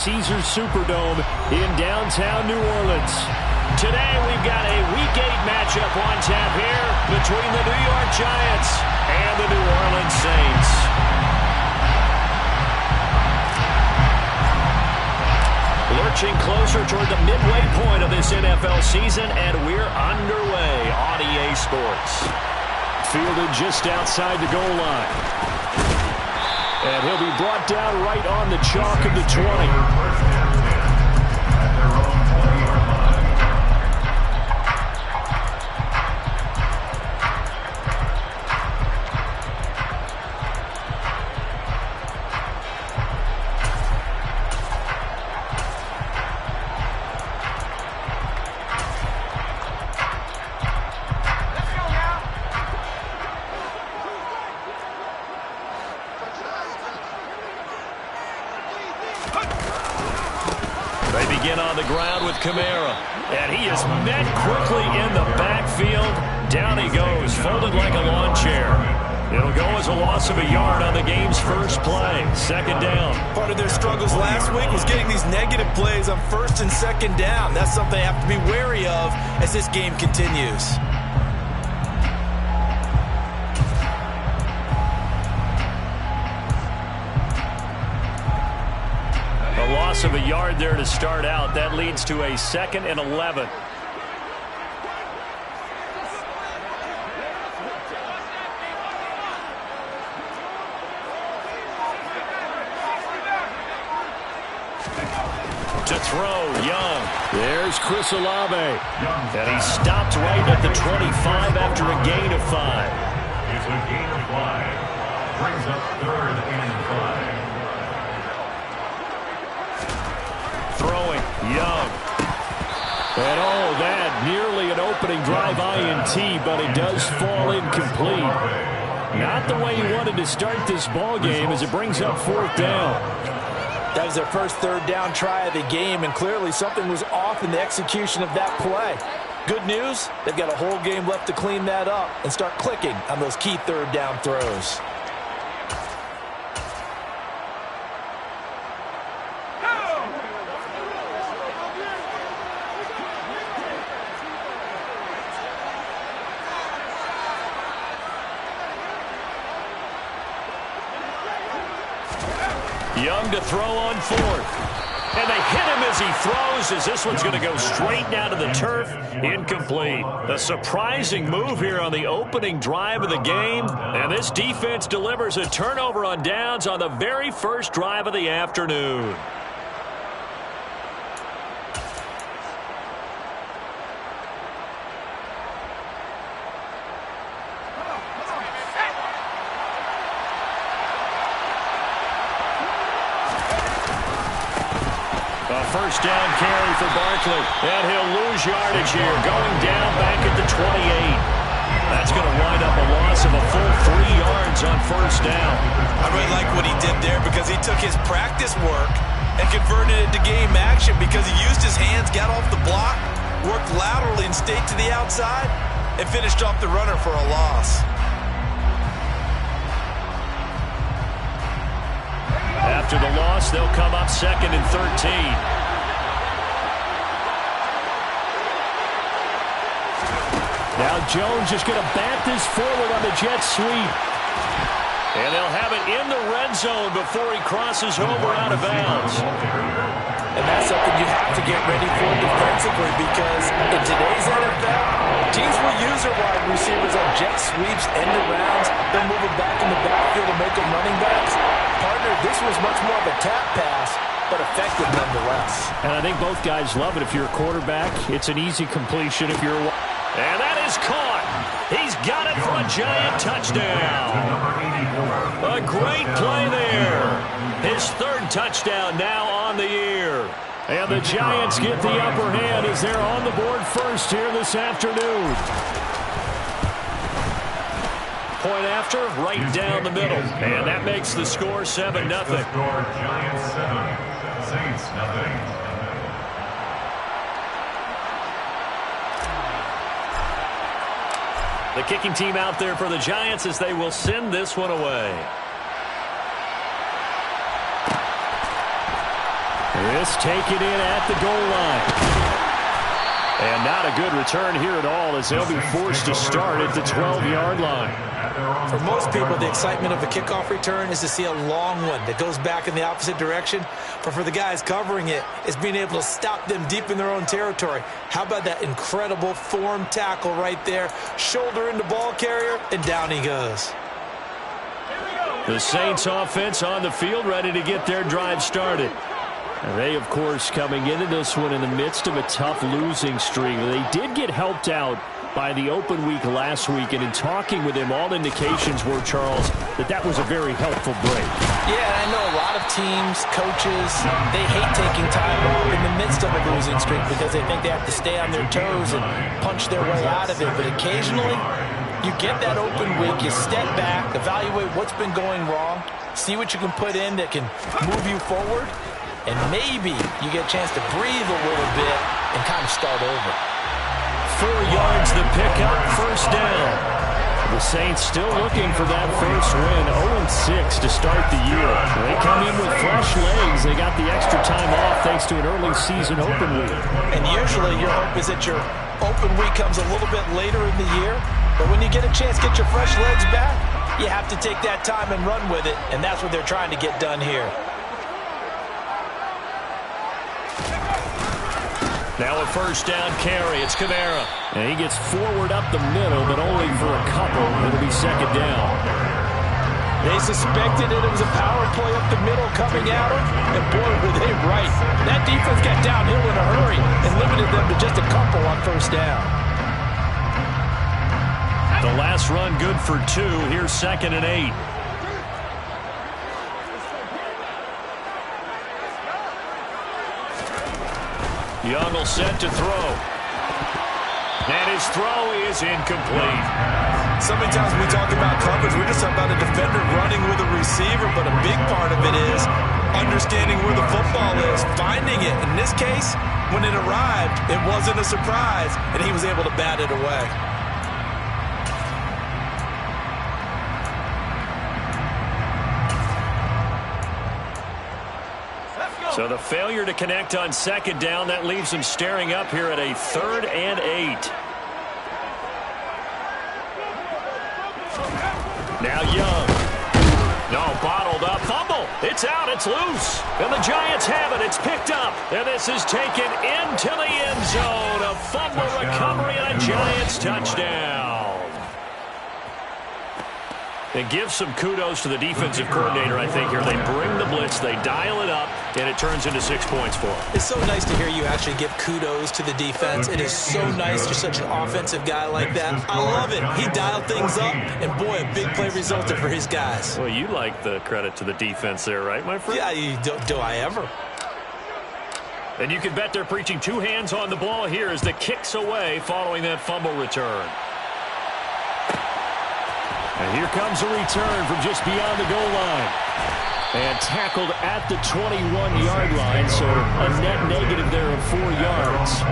Caesars Superdome in downtown New Orleans. Today we've got a Week 8 matchup on tap here between the New York Giants and the New Orleans Saints. Lurching closer toward the midway point of this NFL season, and we're underway on EA Sports. Fielded just outside the goal line. And he'll be brought down right on the chalk of the 20. They begin on the ground with Kamara, and he is met quickly in the backfield. Down he goes, folded like a lawn chair. It'll go as a loss of a yard on the game's first play. Second down. Part of their struggles last week was getting these negative plays on first and second down. That's something they have to be wary of as this game continues. Loss of a yard there to start out. That leads to a 2nd and 11. To throw, Young. There's Chris Olave. And he stopped right at the 25 after a gain of 5. It's a gain of 5. Brings up 3rd and 5. Throwing, Young. And oh, that nearly an opening drive INT, but it does fall incomplete. Not the way he wanted to start this ball game as it brings up 4th down. That was their first 3rd down try of the game, and clearly something was off in the execution of that play. Good news, they've got a whole game left to clean that up and start clicking on those key 3rd down throws. Young to throw on 4th. And they hit him as he throws, as this one's going to go straight down to the turf. Incomplete. A surprising move here on the opening drive of the game. And this defense delivers a turnover on downs on the very first drive of the afternoon. First down carry for Barkley. And he'll lose yardage here, going down back at the 28. That's going to wind up a loss of a full 3 yards on first down. I really like what he did there because he took his practice work and converted it to game action because he used his hands, got off the block, worked laterally and stayed to the outside, and finished off the runner for a loss. After the loss, they'll come up 2nd and 13. Now Jones is going to bat this forward on the jet sweep. And they'll have it in the red zone before he crosses over out of bounds. And that's something you have to get ready for defensively because in today's NFL, teams will use their wide receivers on jet sweeps, end arounds. They'll move it back in the backfield and make them running backs. Partner, this was much more of a tap pass, but effective nonetheless. And I think both guys love it. If you're a quarterback, it's an easy completion. If you're and that is caught. He's got it for a Giant touchdown. A great play there. His 3rd touchdown now on the year. And the Giants get the upper hand as they're on the board first here this afternoon. Point after, right down the middle. And that makes the score 7-0. Giants 7, Saints 0. The kicking team out there for the Giants as they will send this one away. This taken in at the goal line. And not a good return here at all as they'll be forced to start at the 12-yard line. For most people, the excitement of a kickoff return is to see a long one that goes back in the opposite direction. But for the guys covering it, it's being able to stop them deep in their own territory. How about that incredible form tackle right there? Shoulder into ball carrier, and down he goes. The Saints offense on the field, ready to get their drive started. And they, of course, coming into this one in the midst of a tough losing streak. They did get helped out by the open week last week, and in talking with him, all indications were, Charles, that was a very helpful break. Yeah, I know a lot of teams, coaches, they hate taking time off in the midst of a losing streak because they think they have to stay on their toes and punch their way out of it. But occasionally, you get that open week, you step back, evaluate what's been going wrong, see what you can put in that can move you forward, and maybe you get a chance to breathe a little bit and kind of start over. 4 yards the pickup, first down. The Saints still looking for that first win, 0-6 to start the year. They come in with fresh legs. They got the extra time off thanks to an early season open week. And usually your hope is that your open week comes a little bit later in the year. But when you get a chance to get your fresh legs back, you have to take that time and run with it. And that's what they're trying to get done here. Now a first down carry. It's Kamara. And he gets forward up the middle, but only for a couple. It'll be second down. They suspected it was a power play up the middle coming at them. And boy, were they right. That defense got downhill in a hurry and limited them to just a couple on first down. The last run good for 2. Here's 2nd and 8. Young will set to throw. And his throw is incomplete. So many times we talk about coverage, we're just about a defender running with a receiver, but a big part of it is understanding where the football is, finding it. In this case, when it arrived, it wasn't a surprise, and he was able to bat it away. So the failure to connect on second down, that leaves them staring up here at a 3rd and 8. Now Young. No, bottled up. Fumble. It's out. It's loose. And the Giants have it. It's picked up. And this is taken into the end zone. A fumble recovery and a Giants touchdown. And give some kudos to the defensive coordinator, I think, here. They bring the blitz, they dial it up, and it turns into 6 points for them. It's so nice to hear you actually give kudos to the defense. It is so nice. You're such an offensive guy like that. I love it. He dialed things up, and boy, a big play resulted for his guys. Well, you like the credit to the defense there, right, my friend? Yeah, do I ever? And you can bet they're preaching 2 hands on the ball here as the kick's away following that fumble return. And here comes a return from just beyond the goal line. And tackled at the 21-yard line, so a net negative there of 4 yards.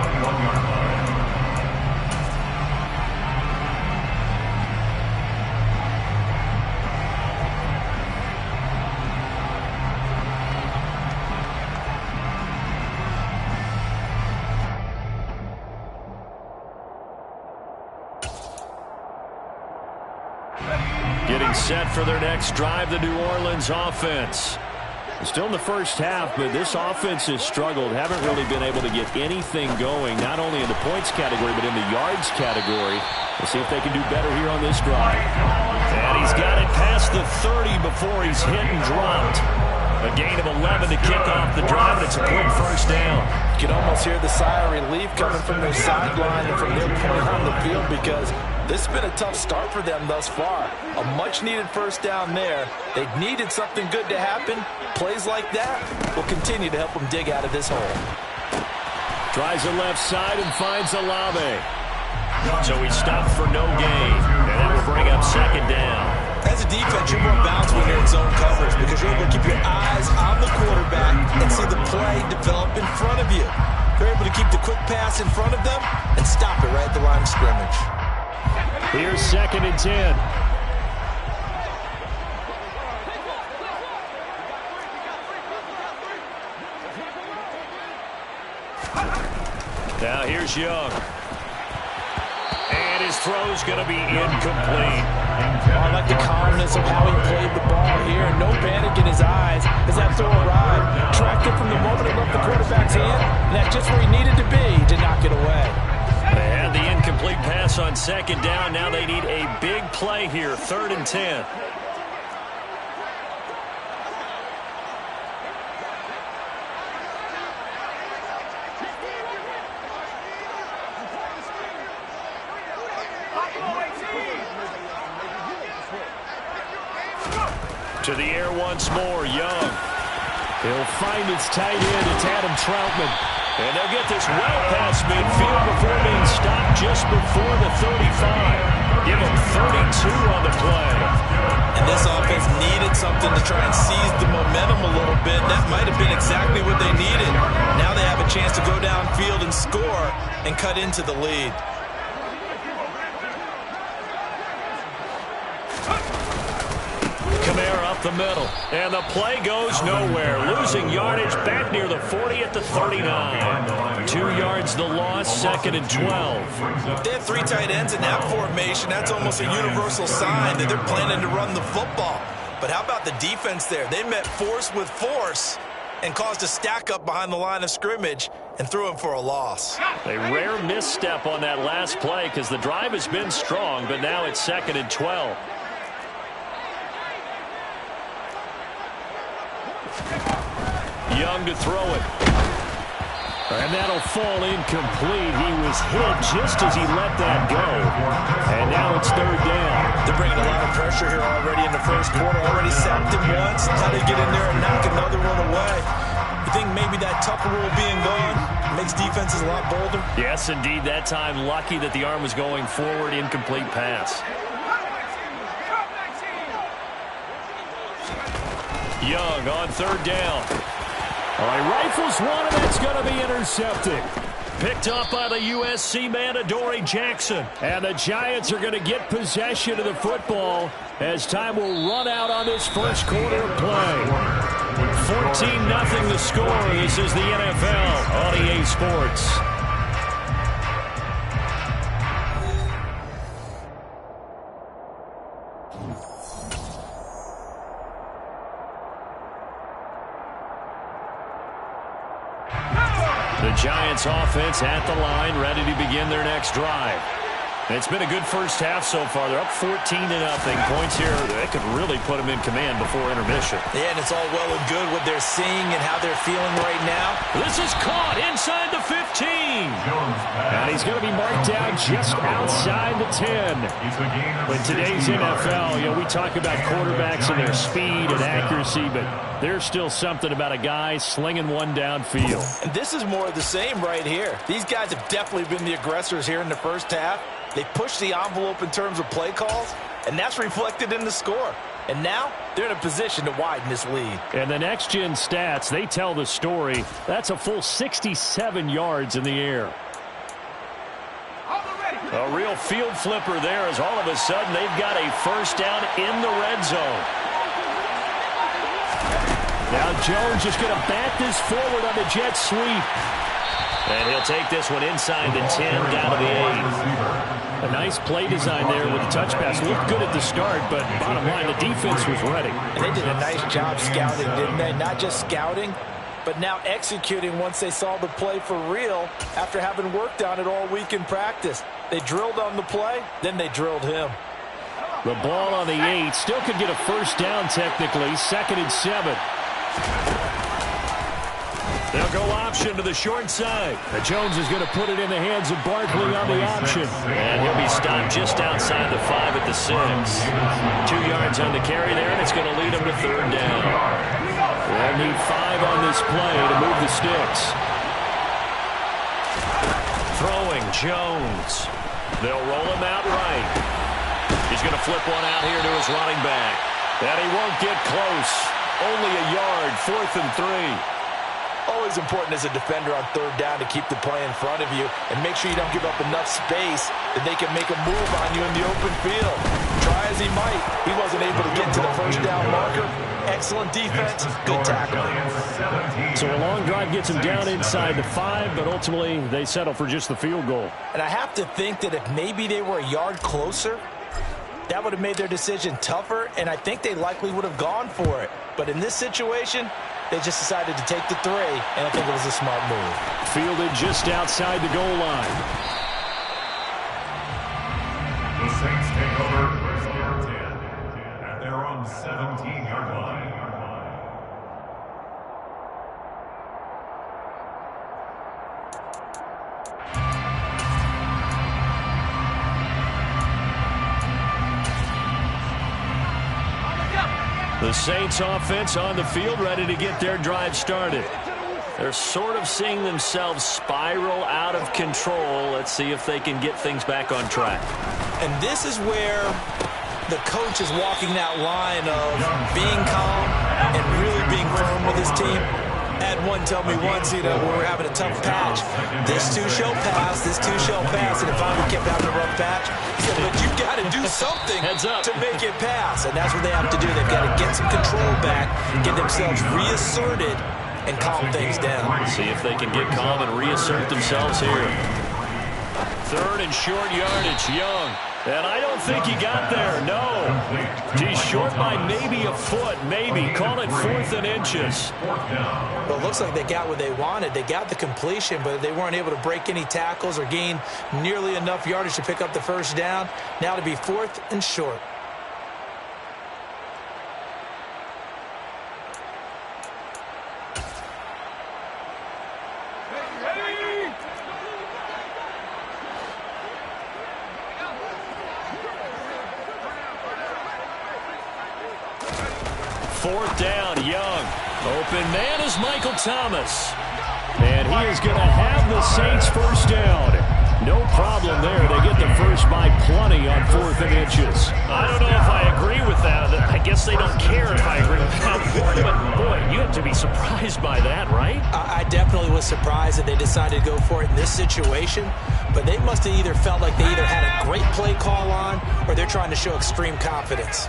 Getting set for their next drive, the New Orleans offense. Still in the first half, but this offense has struggled. Haven't really been able to get anything going, not only in the points category, but in the yards category. We'll see if they can do better here on this drive. And he's got it past the 30 before he's hit and dropped. A gain of 11 to kick off the drive, and it's a quick first down. You can almost hear the sigh of relief coming from their sideline and from their point on the field because this has been a tough start for them thus far. A much-needed first down there. They needed something good to happen. Plays like that will continue to help them dig out of this hole. Tries the left side and finds Olave. So he stopped for no gain. And that will bring up second down. As a defense, you're more balanced when you're in zone coverage because you're able to keep your eyes on the quarterback and see the play develop in front of you. You're able to keep the quick pass in front of them and stop it right at the line of scrimmage. Here's 2nd and 10. Now here's Young. And his throw's going to be incomplete. I like the calmness of how he played the ball here. No panic in his eyes as that throw arrived. Tracked it from the moment it left the quarterback's hand, and that's just where he needed to be to knock it away. They had the incomplete pass on second down. Now they need a big play here, 3rd and 10. To the air once more, Young. He'll find his tight end. It's Adam Troutman. And they'll get this well past midfield before being stopped just before the 35. Give him 32 on the play. And this offense needed something to try and seize the momentum a little bit. That might have been exactly what they needed. Now they have a chance to go downfield and score and cut into the lead. Kamara up the middle, and the play goes nowhere. Losing yardage back near the 40 at the 39. 2 yards the loss, 2nd and 12. They have 3 tight ends in that formation. That's almost a universal sign that they're planning to run the football. But how about the defense there? They met force with force and caused a stack up behind the line of scrimmage and threw him for a loss. A rare misstep on that last play because the drive has been strong, but now it's 2nd and 12. Young to throw it. And that'll fall incomplete. He was hit just as he let that go. And now it's 3rd down. They're bringing a lot of pressure here already in the first quarter. Already sacked him once. Now they get in there and knock another one away. You think maybe that Tucker rule being gone makes defenses a lot bolder? Yes, indeed. That time lucky that the arm was going forward. Incomplete pass. Young on 3rd down. All right, rifles one, and that's going to be intercepted. Picked up by the USC man, Adoree Jackson. And the Giants are going to get possession of the football as time will run out on this first quarter of play. 14-0 the score. This is the NFL on EA Sports. The Giants offense at the line, ready to begin their next drive. It's been a good first half so far. They're up 14-0. Points here, they could really put them in command before intermission. Yeah, and it's all well and good what they're seeing and how they're feeling right now. This is caught inside the 15. And he's going to be marked down just outside the 10. In today's NFL, we talk about quarterbacks and their speed and accuracy, but there's still something about a guy slinging one downfield. And this is more of the same right here. These guys have definitely been the aggressors here in the first half. They pushed the envelope in terms of play calls, and that's reflected in the score. And now they're in a position to widen this lead. And the next-gen stats, they tell the story. That's a full 67 yards in the air. A real field flipper there as all of a sudden they've got a first down in the red zone. Now Jones just going to bat this forward on the jet sweep. And he'll take this one inside the 10, down to the 8. A nice play design there with the touch pass. Looked good at the start, but bottom line, the defense was ready. And they did a nice job scouting, didn't they? Not just scouting, but now executing once they saw the play for real after having worked on it all week in practice. They drilled on the play, then they drilled him. The ball on the 8. Still could get a first down technically. 2nd and 7. They'll go option to the short side. Jones is going to put it in the hands of Barkley on the option. And he'll be stopped just outside the 5 at the 6. 2 yards on the carry there, and it's going to lead him to 3rd down. They'll need 5 on this play to move the sticks. Throwing Jones. They'll roll him out right. He's going to flip one out here to his running back. And he won't get close. Only a yard, 4th and 3. Oh, always important as a defender on third down to keep the play in front of you and make sure you don't give up enough space that they can make a move on you in the open field. Try as he might, he wasn't able to get to the first down marker. Excellent defense, good tackle. So a long drive gets them down inside the 5, but ultimately they settle for just the field goal. And I have to think that if maybe they were a yard closer, that would have made their decision tougher, and I think they likely would have gone for it. But in this situation, they just decided to take the 3, and I think it was a smart move. Fielded just outside the goal line. The Saints take over first down 10 at their own 17-yard line. The Saints offense on the field, ready to get their drive started. They're sort of seeing themselves spiral out of control. Let's see if they can get things back on track. And this is where the coach is walking that line of being calm and really being firm with his team. I had one tell me once, when we're having a tough patch, this too shall pass, this too shall pass, and if I kept having a rough patch, he said, but you've got to do something to make it pass, and that's what they have to do. They've got to get some control back, get themselves reasserted, and calm things down. See if they can get calm and reassert themselves here. Third and short yardage, Young. And I don't think he got there, no. He's short by maybe a foot, maybe. Call it 4th and inches. Well, it looks like they got what they wanted. They got the completion, but they weren't able to break any tackles or gain nearly enough yardage to pick up the first down. Now to be 4th and short. Fourth down, Young. Open man is Michael Thomas. And he is going to have the Saints first down. No problem there. They get the first by plenty on 4th and inches. I don't know if I agree with that. I guess they don't care if I agree with that. But, boy, you have to be surprised by that, right? I definitely was surprised that they decided to go for it in this situation. But they must have either felt like they either had a great play call on or they're trying to show extreme confidence.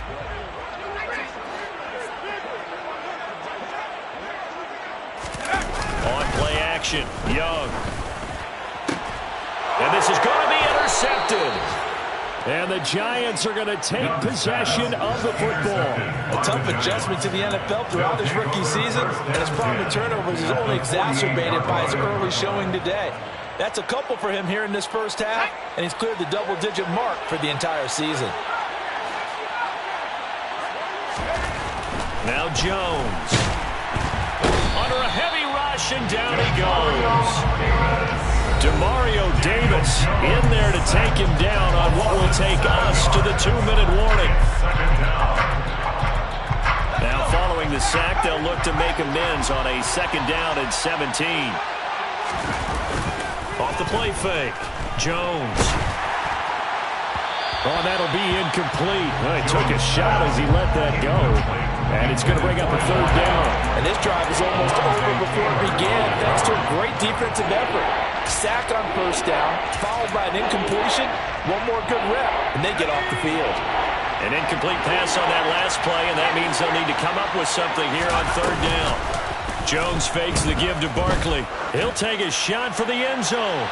Young. And this is going to be intercepted. And the Giants are going to take possession of the football. A tough adjustment to the NFL throughout his rookie season, and his problem with turnovers is only exacerbated by his early showing today. That's a couple for him here in this first half, and he's cleared the double-digit mark for the entire season. Now Jones. Under a heavy rush, and down he goes. Demario Davis in there to take him down on what will take us to the 2-minute warning. Now following the sack, they'll look to make amends on a 2nd down and 17. Off the play fake, Jones. Oh, that'll be incomplete. Well, he took a shot as he let that go. And it's going to bring up a 3rd down. And this drive is almost over before it began, thanks to a great defensive effort. Sack on 1st down, followed by an incompletion. One more good rep, and they get off the field. An incomplete pass on that last play, and that means they'll need to come up with something here on 3rd down. Jones fakes the give to Barkley. He'll take a shot for the end zone.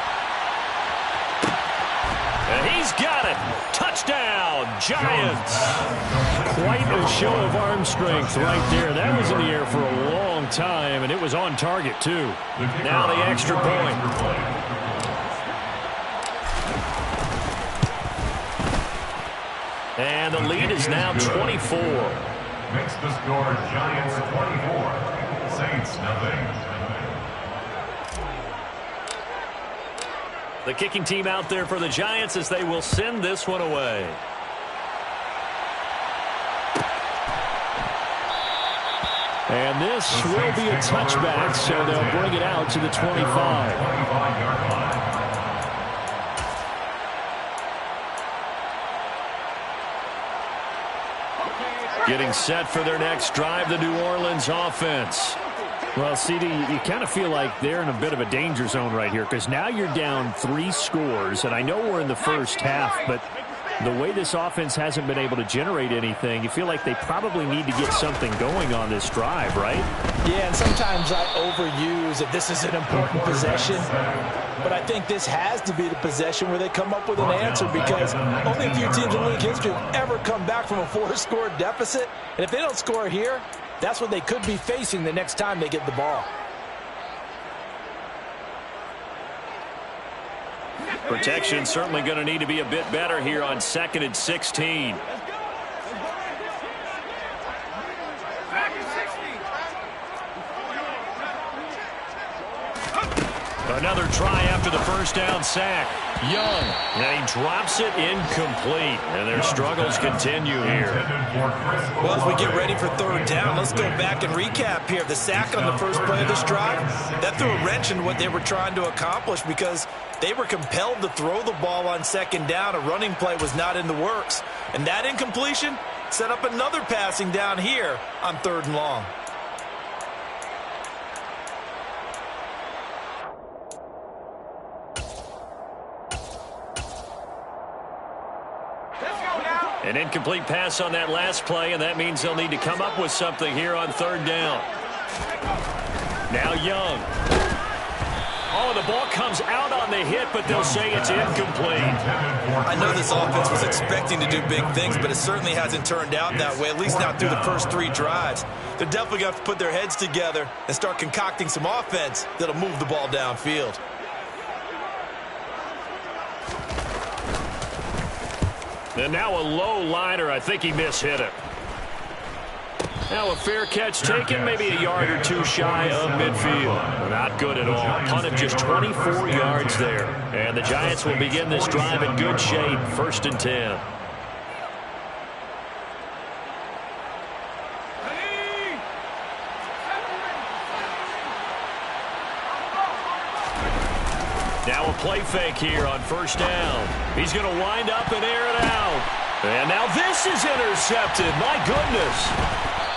And he's got it. Touchdown, Giants. Quite a show of arm strength right there. That was in the air for a long time, and it was on target, too. Now the extra point. And the lead is now 24. Makes the score Giants 24, Saints nothing. The kicking team out there for the Giants as they will send this one away. And this will be a touchback, so they'll bring it out to the 25. Getting set for their next drive, the New Orleans offense. Well, CD, you kind of feel like they're in a bit of a danger zone right here because now you're down 3 scores, and I know we're in the first half, but the way this offense hasn't been able to generate anything, you feel like they probably need to get something going on this drive, right? Yeah, and sometimes I overuse that this is an important possession, but I think this has to be the possession where they come up with an answer because only a few teams in league history have ever come back from a 4-score deficit, and if they don't score here, that's what they could be facing the next time they get the ball. Protection certainly going to need to be a bit better here on 2nd and 16. Another try after the first down sack. Young, and he drops it incomplete. And their struggles continue here. Well, as we get ready for 3rd down, let's go back and recap here. The sack on the first play of this drive, that threw a wrench in what they were trying to accomplish because they were compelled to throw the ball on 2nd down. A running play was not in the works. And that incompletion set up another passing down here on 3rd and long. An incomplete pass on that last play, and that means they'll need to come up with something here on 3rd down. Now Young. Oh, the ball comes out on the hit, but they'll say it's incomplete. I know this offense was expecting to do big things, but it certainly hasn't turned out that way, at least not through the first 3 drives. They're definitely going to have to put their heads together and start concocting some offense that'll move the ball downfield. And now a low liner. I think he mishit it. Now a fair catch taken, maybe a yard or 2 shy of midfield. Not good at all. Punt of just 24 yards there. And the Giants will begin this drive in good shape. 1st and 10. Now a play fake here on 1st down. He's going to wind up and air it out. And now this is intercepted. My goodness.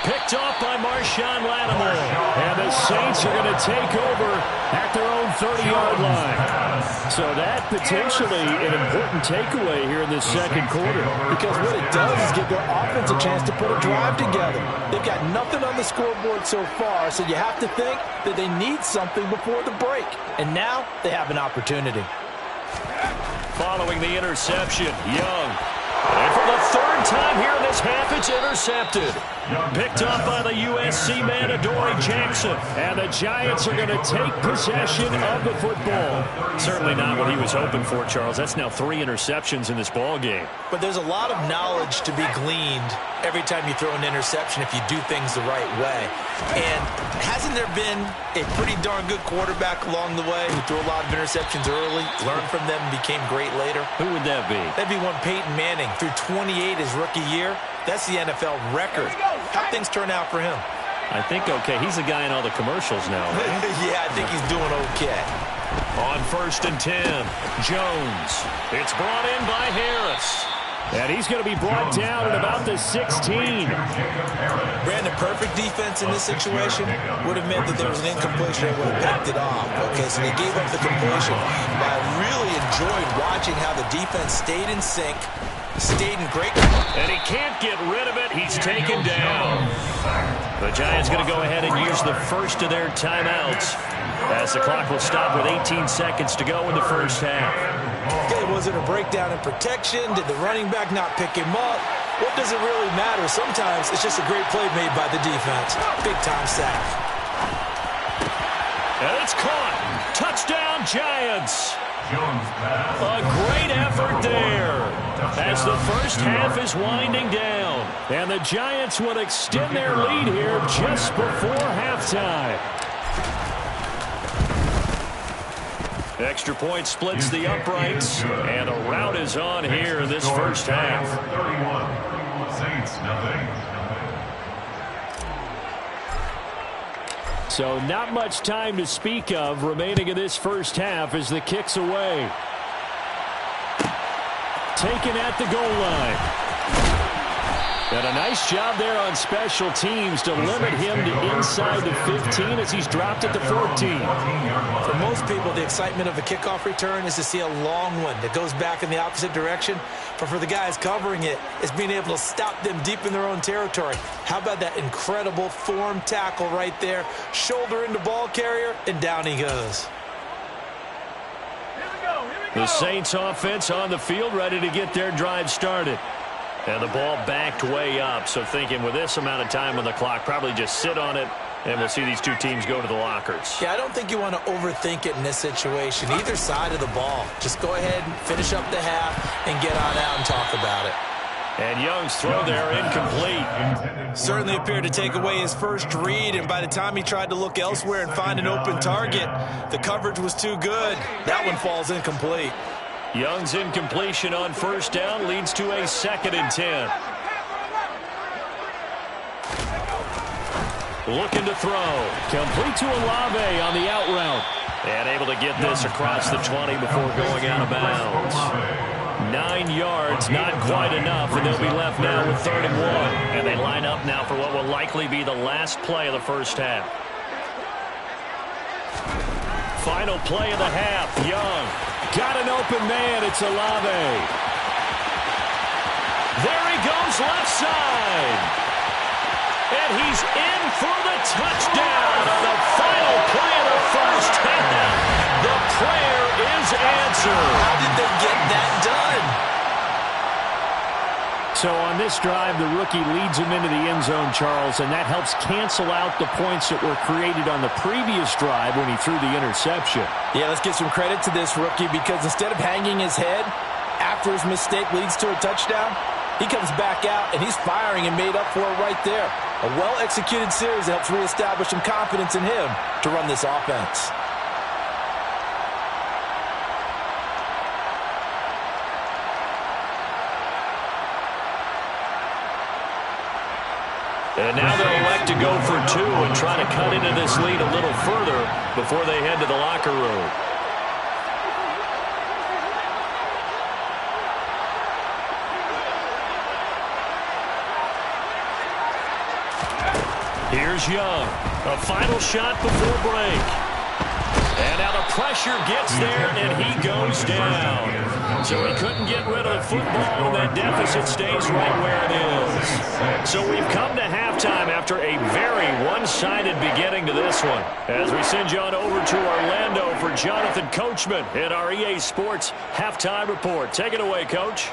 Picked off by Marshawn Lattimore. And the Saints are going to take over at their own 30-yard line. So that potentially an important takeaway here in this 2nd quarter. Because what it does is give their offense a chance to put a drive together. They've got nothing on the scoreboard so far, so you have to think that they need something before the break. And now they have an opportunity. Following the interception, Young. And for the 3rd time here in this half, it's intercepted. Picked up by the USC man, Adoree Jackson. And the Giants are going to take possession of the football. Certainly not what he was hoping for, Charles. That's now 3 interceptions in this ball game. But there's a lot of knowledge to be gleaned every time you throw an interception if you do things the right way. And hasn't there been a pretty darn good quarterback along the way who threw a lot of interceptions early, learned from them, and became great later? Who would that be? That'd be one Peyton Manning. Threw 28 his rookie year. That's the NFL record. How'd things turn out for him? I think okay. He's the guy in all the commercials now. Right? Yeah, I think he's doing okay. On 1st and 10, Jones. It's brought in by Harris. And he's going to be brought down at about the 16. Brandon, perfect defense in this situation would have meant that there was an incompletion that would have picked it off. Okay, so they gave up the completion. But I really enjoyed watching how the defense stayed in sync, stayed in great. And he can't get rid of it. He's taken down. The Giants going to go ahead and use the first of their timeouts as the clock will stop with 18 seconds to go in the first half. Okay, was it a breakdown in protection? Did the running back not pick him up? What does it really matter? Sometimes it's just a great play made by the defense. Big-time sack. And it's caught. Touchdown, Giants. A great effort there as the first half is winding down. And the Giants will extend their lead here just before halftime. Extra point splits the uprights, and a rout is on here in this first half. 31. Saints, nothing. So not much time to speak of remaining in this first half as the kick's away. Taken at the goal line. And a nice job there on special teams to limit him to inside the 15 as he's dropped at the 14. For most people, the excitement of a kickoff return is to see a long one that goes back in the opposite direction. But for the guys covering it, it's being able to stop them deep in their own territory. How about that incredible form tackle right there? Shoulder into ball carrier, and down he goes. The Saints offense on the field, ready to get their drive started. And the ball backed way up, so thinking with this amount of time on the clock, probably just sit on it, and we'll see these two teams go to the lockers. Yeah, I don't think you want to overthink it in this situation. Either side of the ball. Just go ahead and finish up the half and get on out and talk about it. And Young's throw there incomplete. Certainly appeared to take away his first read, and by the time he tried to look elsewhere and find an open target, the coverage was too good. That one falls incomplete. Young's incompletion on first down leads to a 2nd and 10. Looking to throw. Complete to Olave on the out route. And able to get this across the 20 before going out of bounds. 9 yards, not quite enough, and they'll be left now with 3rd and 1. And they line up now for what will likely be the last play of the first half. Final play of the half. Young got an open man. It's Olave. There he goes left side. And he's in for the touchdown on the final play of the first half. The prayer is answered. How did they get that done? So on this drive, the rookie leads him into the end zone, Charles, and that helps cancel out the points that were created on the previous drive when he threw the interception. Yeah, let's give some credit to this rookie because instead of hanging his head after his mistake leads to a touchdown, he comes back out and he's firing and made up for it right there. A well-executed series that helps reestablish some confidence in him to run this offense. And now they'll elect to go for 2 and try to cut into this lead a little further before they head to the locker room. Here's Young. A final shot before break. And now the pressure gets there, and he goes down. So he couldn't get rid of the football, and that deficit stays right where it is. So we've come to halftime after a very one-sided beginning to this one. As we send you on over to Orlando for Jonathan Coachman in our EA Sports Halftime Report. Take it away, Coach.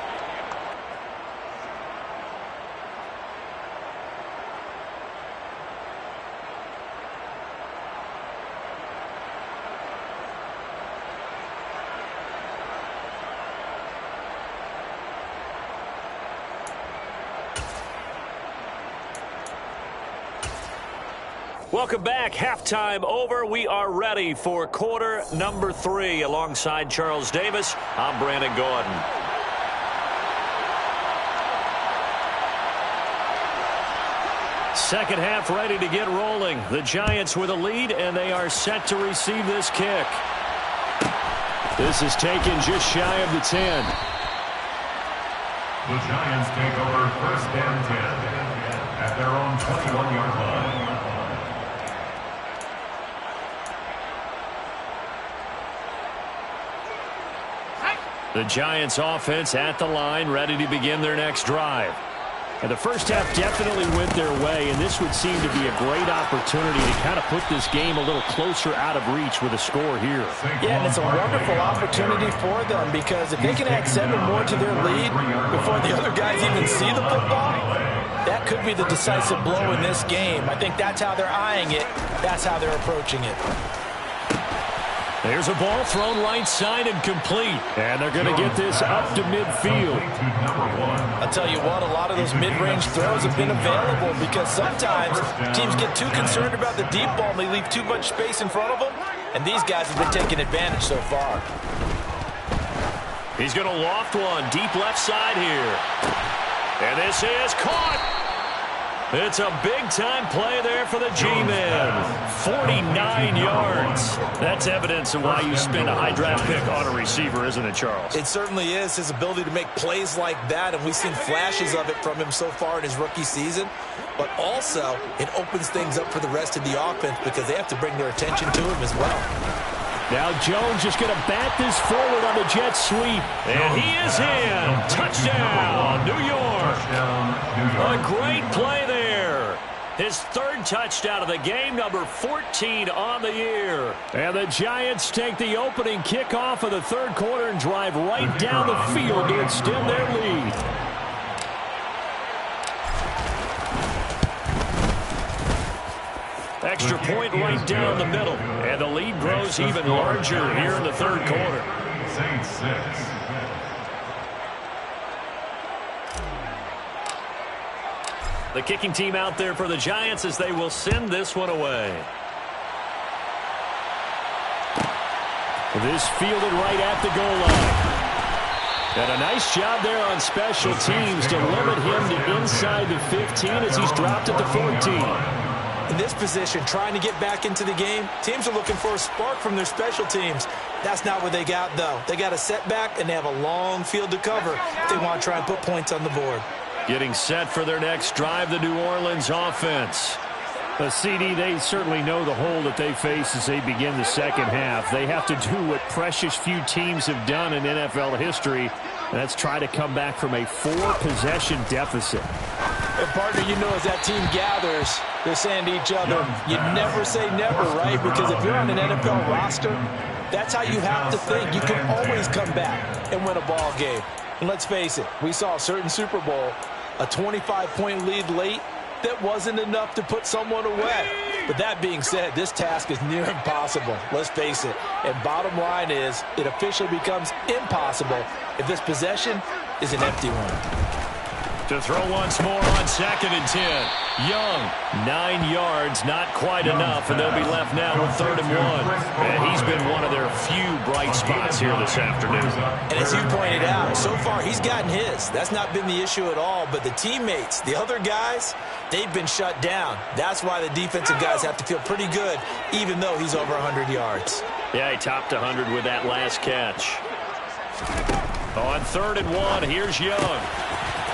Welcome back. Halftime over. We are ready for quarter number 3. Alongside Charles Davis, I'm Brandon Gordon. Second half ready to get rolling. The Giants with a lead, and they are set to receive this kick. This is taken just shy of the 10. The Giants take over 1st and 10 at their own 21-yard line. The Giants offense at the line, ready to begin their next drive. And the first half definitely went their way, and this would seem to be a great opportunity to kind of put this game a little closer out of reach with a score here. Yeah, and it's a wonderful opportunity for them because if they can add 7 more to their lead before the other guys even see the football, that could be the decisive blow in this game. I think that's how they're eyeing it. That's how they're approaching it. There's a ball thrown right side and complete. And they're going to get this up to midfield. I'll tell you what, a lot of those mid-range throws have been available because sometimes teams get too concerned about the deep ball and they leave too much space in front of them. And these guys have been taking advantage so far. He's going to loft one deep left side here. And this is caught. It's a big-time play there for the G-Men. 49 yards. That's evidence of why you spend a high draft pick on a receiver, isn't it, Charles? It certainly is. His ability to make plays like that, and we've seen flashes of it from him so far in his rookie season. But also, it opens things up for the rest of the offense because they have to bring their attention to him as well. Now Jones is going to bat this forward on the jet sweep. And he is in. Touchdown, New York. A great play there. His third touchdown of the game, number 14 on the year. And the Giants take the opening kickoff of the third quarter and drive right down the field to extend their lead. Extra point right down the middle. And the lead grows even larger here in the third quarter. Saints 6. The kicking team out there for the Giants as they will send this one away. This fielded right at the goal line. And a nice job there on special teams to limit him to inside the 15 as he's dropped at the 14. In this position, trying to get back into the game, teams are looking for a spark from their special teams. That's not what they got, though. They got a setback, and they have a long field to cover if they want to try and put points on the board. Getting set for their next drive, the New Orleans offense. CD, they certainly know the hole that they face as they begin the second half. They have to do what precious few teams have done in NFL history, and that's try to come back from a 4-possession deficit. And partner, you know, as that team gathers, they're saying to each other, you never say never, right? Because if you're on an NFL roster, that's how you have to think. You can always come back and win a ball game. And let's face it, we saw a certain Super Bowl, a 25-point lead late, that wasn't enough to put someone away. But that being said, this task is near impossible. Let's face it. And bottom line is, it officially becomes impossible if this possession is an empty one. To throw once more on 2nd and 10. Young, 9 yards, not quite enough, and they'll be left now with 3rd and 1. And he's been one of their few bright spots here this afternoon. And as you pointed out, so far he's gotten his. That's not been the issue at all, but the teammates, the other guys, they've been shut down. That's why the defensive guys have to feel pretty good, even though he's over 100 yards. Yeah, he topped 100 with that last catch. On 3rd and 1, here's Young.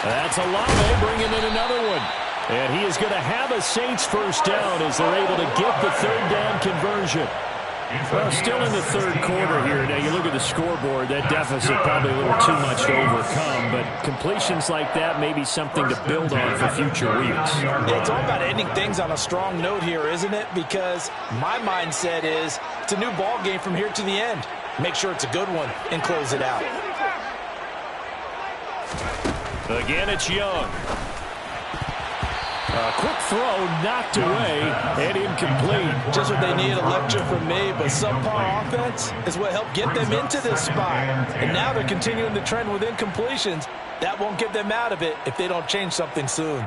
That's Olave bringing in another one. And he is going to have a Saints first down as they're able to get the 3rd down conversion. Well, still in the third quarter here. Now, you look at the scoreboard, that deficit probably a little too much to overcome, but completions like that may be something to build on for future weeks. Yeah, it's all about ending things on a strong note here, isn't it? Because my mindset is it's a new ball game from here to the end. Make sure it's a good one and close it out. Again, it's Young. A quick throw knocked away and incomplete. Just what they need, a lecture from me, but subpar offense is what helped get them into this spot. And now they're continuing the trend with incompletions. That won't get them out of it if they don't change something soon.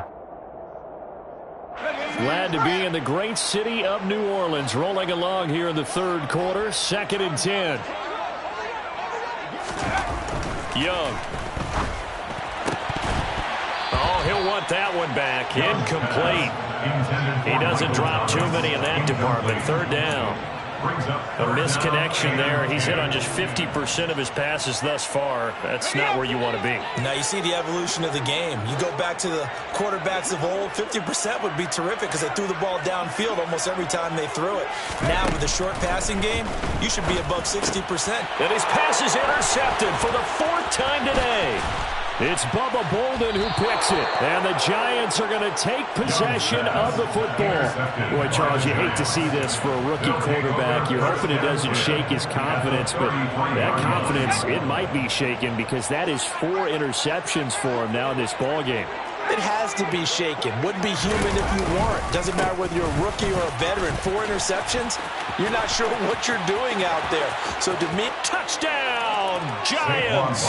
Glad to be in the great city of New Orleans, rolling along here in the third quarter, 2nd and 10. Young. Oh, he'll want that one back. Incomplete. He doesn't drop too many in that department. 3rd down. A misconnection there. He's hit on just 50% of his passes thus far. That's not where you want to be. Now you see the evolution of the game. You go back to the quarterbacks of old, 50% would be terrific because they threw the ball downfield almost every time they threw it. Now with the short passing game, you should be above 60%. And his pass is intercepted for the 4th time today. It's Bubba Bolden who picks it. And the Giants are going to take possession of the football. Boy, Charles, you hate to see this for a rookie quarterback. You're hoping it doesn't shake his confidence, but that confidence, it might be shaken because that is 4 interceptions for him now in this ballgame. It has to be shaken. Wouldn't be human if you weren't. Doesn't matter whether you're a rookie or a veteran. 4 interceptions, you're not sure what you're doing out there. So to me, touchdown, Giants.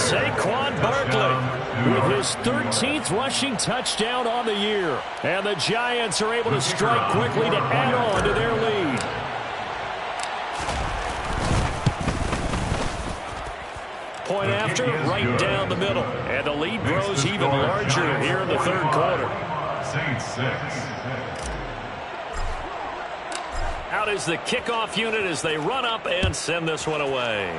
Saquon Barkley with his 13th rushing touchdown on the year. And the Giants are able to strike quickly to add on to their lead. Point after, right down the middle. And the lead grows even larger here in the third quarter. Saints 6. Out is the kickoff unit as they run up and send this one away.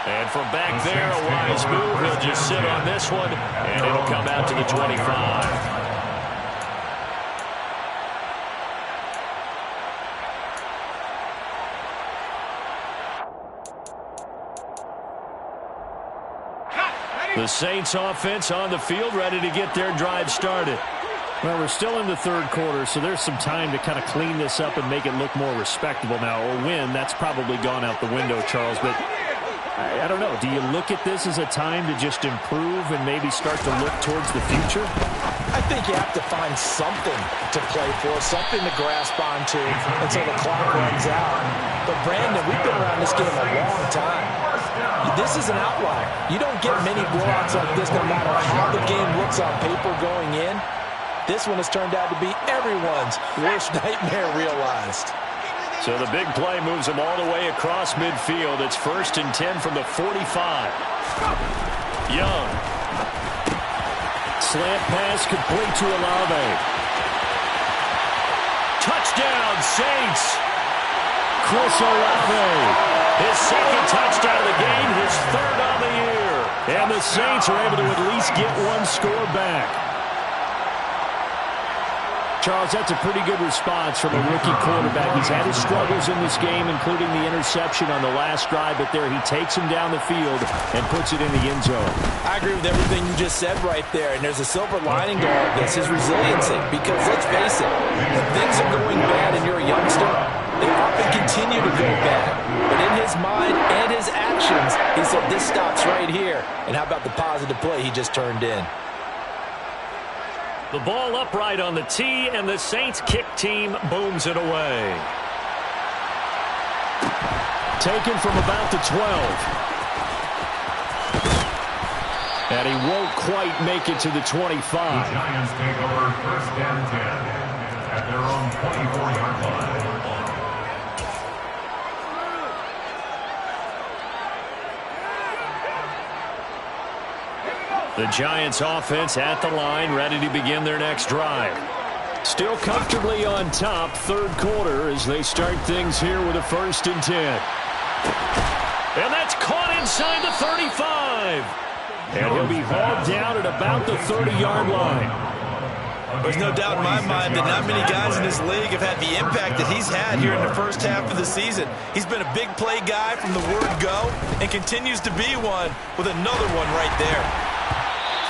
And from back there, a wise move. He'll just sit on this one, and it'll come out to the 25. The Saints offense on the field, ready to get their drive started. Well, we're still in the third quarter, so there's some time to kind of clean this up and make it look more respectable now. A win, that's probably gone out the window, Charles, but I don't know. Do you look at this as a time to just improve and maybe start to look towards the future? I think you have to find something to play for, something to grasp onto until the clock runs out. But, Brandon, we've been around this game a long time. This is an outlier. You don't get many blowouts like this no matter how the game looks on paper going in. This one has turned out to be everyone's worst nightmare realized. So the big play moves them all the way across midfield. It's 1st and 10 from the 45. Young. Slant pass complete to Olave. Touchdown, Saints. Chris Olave. His second touchdown of the game, his 3rd on the year. And the Saints are able to at least get one score back. Charles, that's a pretty good response from a rookie quarterback. He's had his struggles in this game, including the interception on the last drive, but there he takes him down the field and puts it in the end zone. I agree with everything you just said right there, and there's a silver lining to all of this, his resiliency, because let's face it, when things are going bad and you're a youngster, they often continue to go bad. But in his mind and his actions, he said this stops right here. And how about the positive play he just turned in? The ball upright on the tee, and the Saints kick team booms it away. Taken from about the 12. And he won't quite make it to the 25. The Giants take over 1st and 10 at their own 24-yard line. The Giants offense at the line, ready to begin their next drive. Still comfortably on top, 3rd quarter as they start things here with a 1st and 10. And that's caught inside the 35. And he'll be hauled down at about the 30-yard line. There's no doubt in my mind that not many guys in this league have had the impact that he's had here in the first half of the season. He's been a big play guy from the word go and continues to be one with another one right there.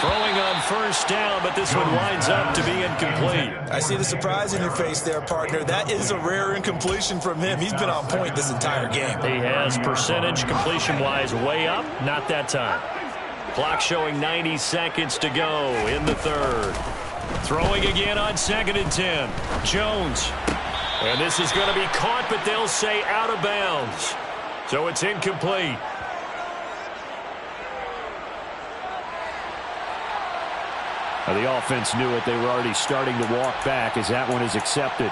Throwing on 1st down, but this one winds up to be incomplete. I see the surprise in your face there, partner. That is a rare incompletion from him. He's been on point this entire game. He has percentage completion-wise way up, not that time. Clock showing 90 seconds to go in the 3rd. Throwing again on 2nd and 10. Jones. And this is going to be caught, but they'll say out of bounds. So it's incomplete. Now, the offense knew it. They were already starting to walk back as that one is accepted.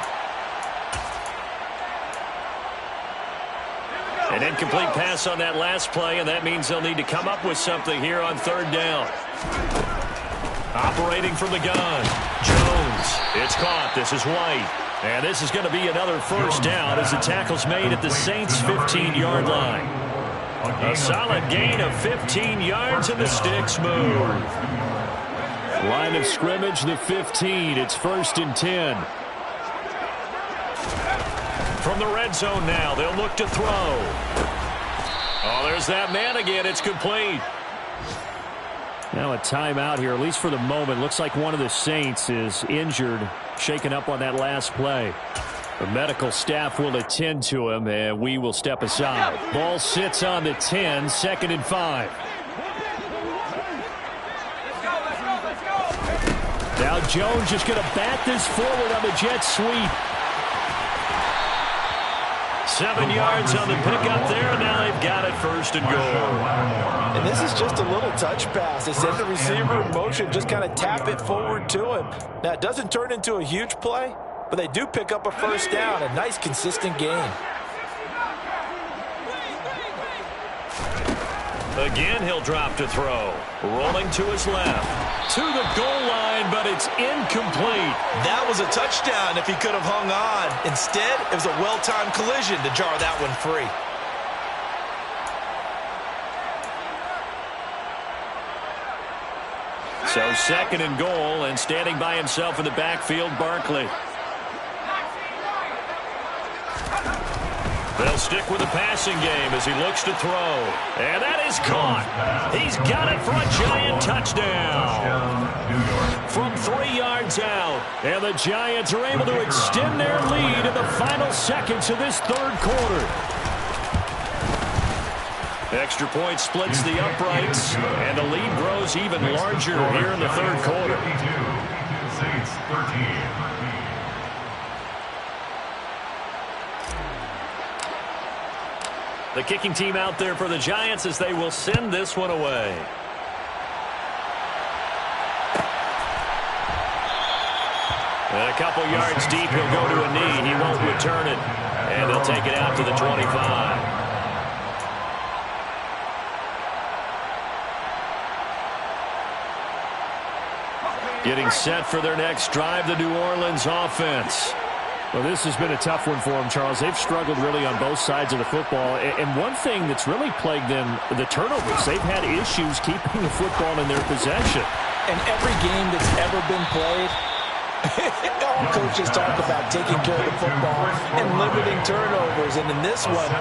An incomplete pass on that last play, and that means they'll need to come up with something here on 3rd down. Operating from the gun. Jones. It's caught. This is White. And this is going to be another 1st down as the tackle's made at the Saints' 15-yard line. A solid gain of 15 yards, and the sticks move. Line of scrimmage, the 15. It's 1st and 10. From the red zone now, they'll look to throw. Oh, there's that man again. It's complete. Now a timeout here, at least for the moment. Looks like one of the Saints is injured, shaken up on that last play. The medical staff will attend to him, and we will step aside. Ball sits on the 10, 2nd and 5. Now Jones just going to bat this forward on the jet sweep. 7 yards on the pickup there, and now they've got it 1st and goal. And this is just a little touch pass. They send the receiver in motion, just kind of tap it forward to him. Now, it doesn't turn into a huge play, but they do pick up a 1st down, a nice, consistent gain. Again, he'll drop to throw. Rolling to his left. To the goal line, but it's incomplete. That was a touchdown if he could have hung on. Instead, it was a well-timed collision to jar that one free. So second and goal, and standing by himself in the backfield, Barkley. They'll stick with the passing game as he looks to throw. And that is caught. He's got it for a giant touchdown. From 3 yards out. And the Giants are able to extend their lead in the final seconds of this third quarter. Extra point splits the uprights, and the lead grows even larger here in the third quarter. Saints 13. The kicking team out there for the Giants as they will send this one away. And a couple yards deep, he'll go to a knee. He won't return it. And they'll take it out to the 25. Getting set for their next drive, the New Orleans offense. Well, this has been a tough one for them, Charles. They've struggled really on both sides of the football. And one thing that's really plagued them, the turnovers. They've had issues keeping the football in their possession. And every game that's ever been played, all coaches talk about taking care of the football and limiting turnovers. And in this one,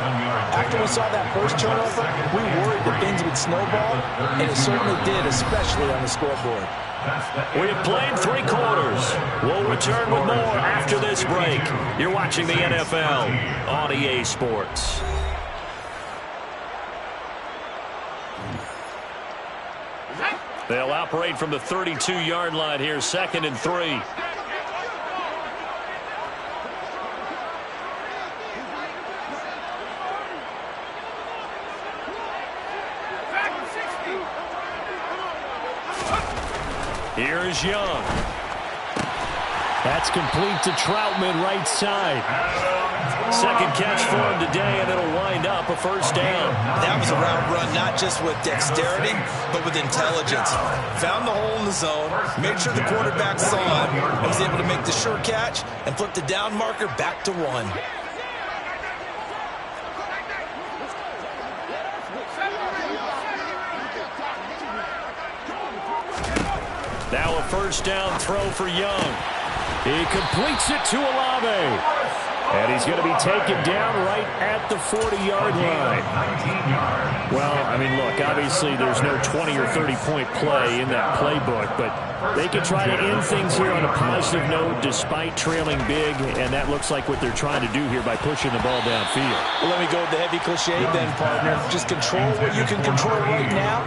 after we saw that first turnover, we worried that things would snowball, and it certainly did, especially on the scoreboard. We have played 3 quarters. We'll return with more after this break. You're watching the NFL on EA Sports. They'll operate from the 32-yard line here, 2nd and 3. Here is Young. That's complete to Troutman, right side. Second catch for him today, and it'll wind up a first down. That was a route run not just with dexterity, but with intelligence. Found the hole in the zone, made sure the quarterback saw it, and was able to make the sure catch and flip the down marker back to 1. Now a first down throw for Young. He completes it to Olave. And he's going to be taken down right at the 40-yard line. Well, I mean, look, obviously there's no 20 or 30-point play in that playbook, but they can try to end things here on a positive note despite trailing big, and that looks like what they're trying to do here by pushing the ball downfield. Well, let me go with the heavy cliche then, partner. Just control what you can control right now,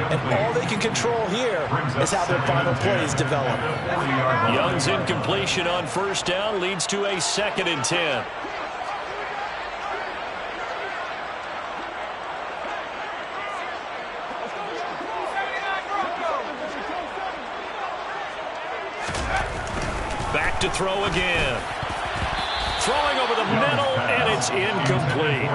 and all they can control here is how their final plays develop. Young's incompletion on first down leads to a 2nd and 10. Back to throw again. Throwing over the middle, and it's incomplete.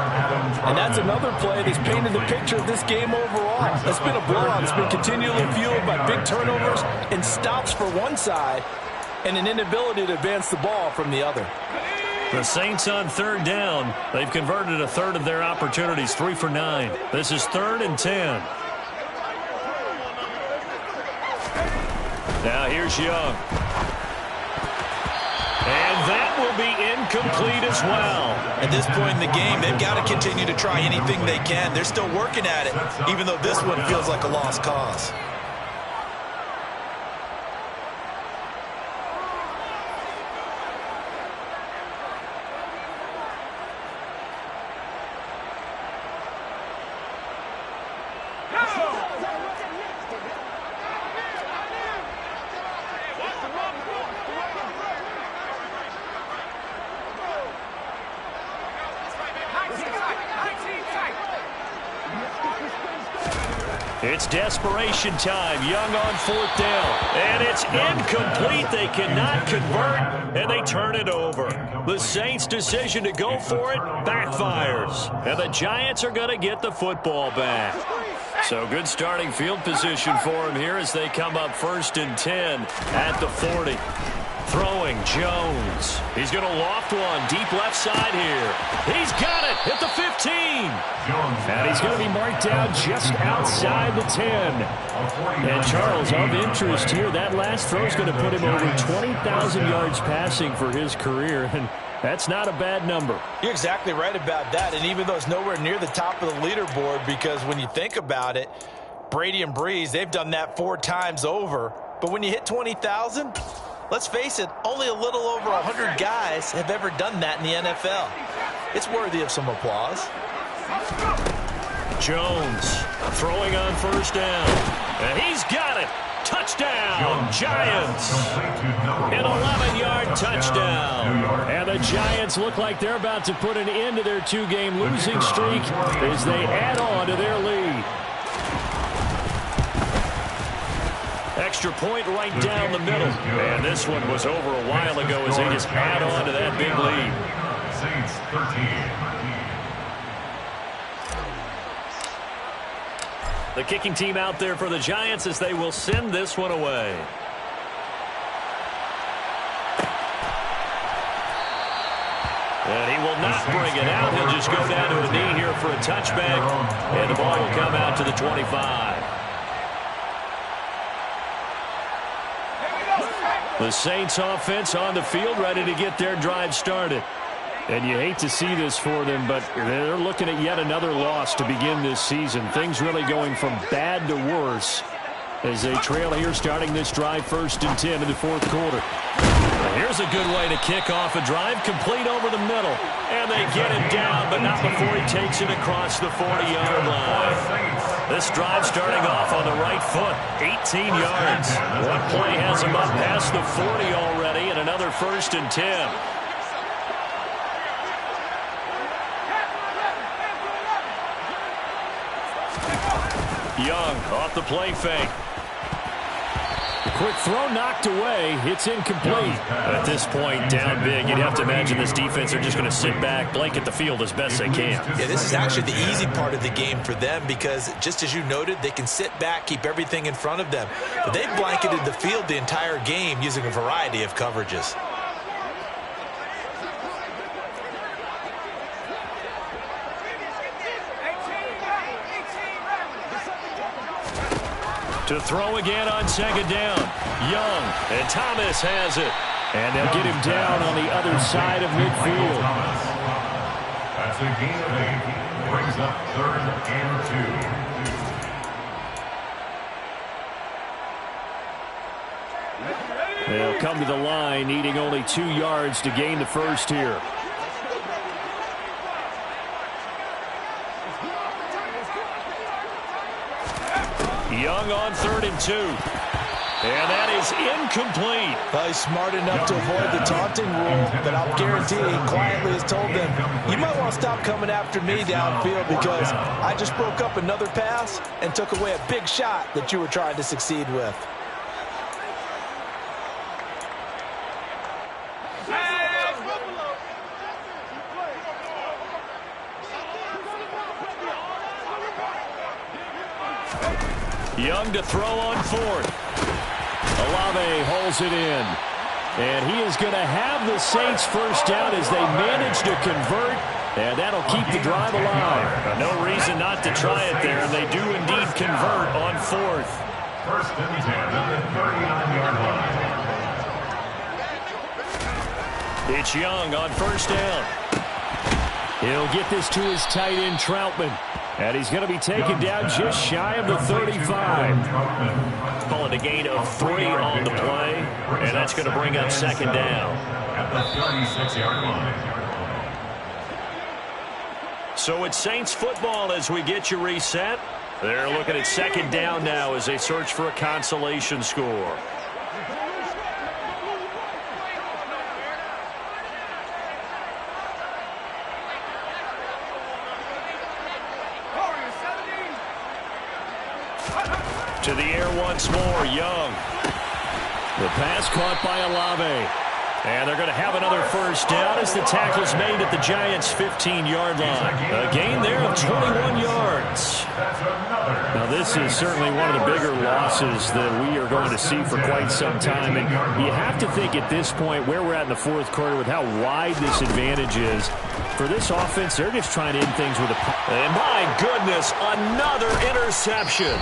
And that's another play that's painted the picture of this game overall. It's been a blowout. It's been continually fueled by big turnovers and stops for one side and an inability to advance the ball from the other. The Saints on third down. They've converted a third of their opportunities, 3 for 9. This is 3rd and 10. Now here's Young. And that will be incomplete as well. At this point in the game, they've got to continue to try anything they can. They're still working at it, even though this one feels like a lost cause. It's desperation time. Young on 4th down. And it's incomplete. They cannot convert, and they turn it over. The Saints' decision to go for it backfires. And the Giants are going to get the football back. So good starting field position for him here as they come up 1st and 10 at the 40. Throwing Jones. He's going to loft one deep left side here. He's got it at the 15. And he's going to be marked down just outside the 10. And Charles, of interest here, that last throw is going to put him over 20,000 yards passing for his career. And that's not a bad number. You're exactly right about that. And even though it's nowhere near the top of the leaderboard, because when you think about it, Brady and Breeze, they've done that 4 times over. But when you hit 20,000, let's face it, only a little over 100 guys have ever done that in the NFL. It's worthy of some applause. Jones throwing on 1st down. And he's got it. Touchdown, Giants. An 11-yard touchdown. And the Giants look like they're about to put an end to their 2-game losing streak as they add on to their lead. Extra point right down the middle. And this one was over a while ago as they just add on to that big lead. Saints 13. The kicking team out there for the Giants as they will send this one away. And he will not bring it out. He'll just go down to a knee here for a touchback. And the ball will come out to the 25. The Saints offense on the field, ready to get their drive started. And you hate to see this for them, but they're looking at yet another loss to begin this season. Things really going from bad to worse as they trail here starting this drive 1st and 10 in the 4th quarter. Here's a good way to kick off a drive, complete over the middle. And they get him down, but not before he takes it across the 40-yard line. This drive starting off on the right foot, 18 yards. One play has him up past the 40 already, and another 1st and 10. Young off the play fake. The quick throw knocked away. It's incomplete. At this point, down big, you'd have to imagine this defense are just going to sit back, blanket the field as best they can. Yeah, this is actually the easy part of the game for them because, just as you noted, they can sit back, keep everything in front of them. But they've blanketed the field the entire game using a variety of coverages. To throw again on 2nd down. Young, and Thomas has it. And they'll get him down on the other side of midfield. That's a gain of 8. Brings up 3rd and 2. They'll come to the line, needing only 2 yards to gain the first here. Young on 3rd and 2. And that is incomplete. Well, he's smart enough to avoid the taunting rule, but I'll guarantee he quietly has told them, you might want to stop coming after me downfield because I just broke up another pass and took away a big shot that you were trying to succeed with. Young to throw on 4th. Olave holds it in. And he is going to have the Saints 1st down as they manage to convert. And that'll keep the drive alive. No reason not to try it there. And they do indeed convert on 4th. 1st and 10 at the 39-yard line. It's Young on 1st down. He'll get this to his tight end, Troutman. And he's going to be taken down just shy of the 35. Call it a gain of 3 on the play. And that's going to bring up 2nd down. At the 36-yard line. So it's Saints football as we get you reset. They're looking at 2nd down now as they search for a consolation score. To the air once more, Young. The pass caught by Olave. And they're going to have another first down as the tackle's made at the Giants' 15-yard line. A gain there of 21 yards. Now, this is certainly one of the bigger losses that we are going to see for quite some time. And you have to think at this point where we're at in the fourth quarter with how wide this advantage is. For this offense, they're just trying to end things with a... And my goodness, another interception.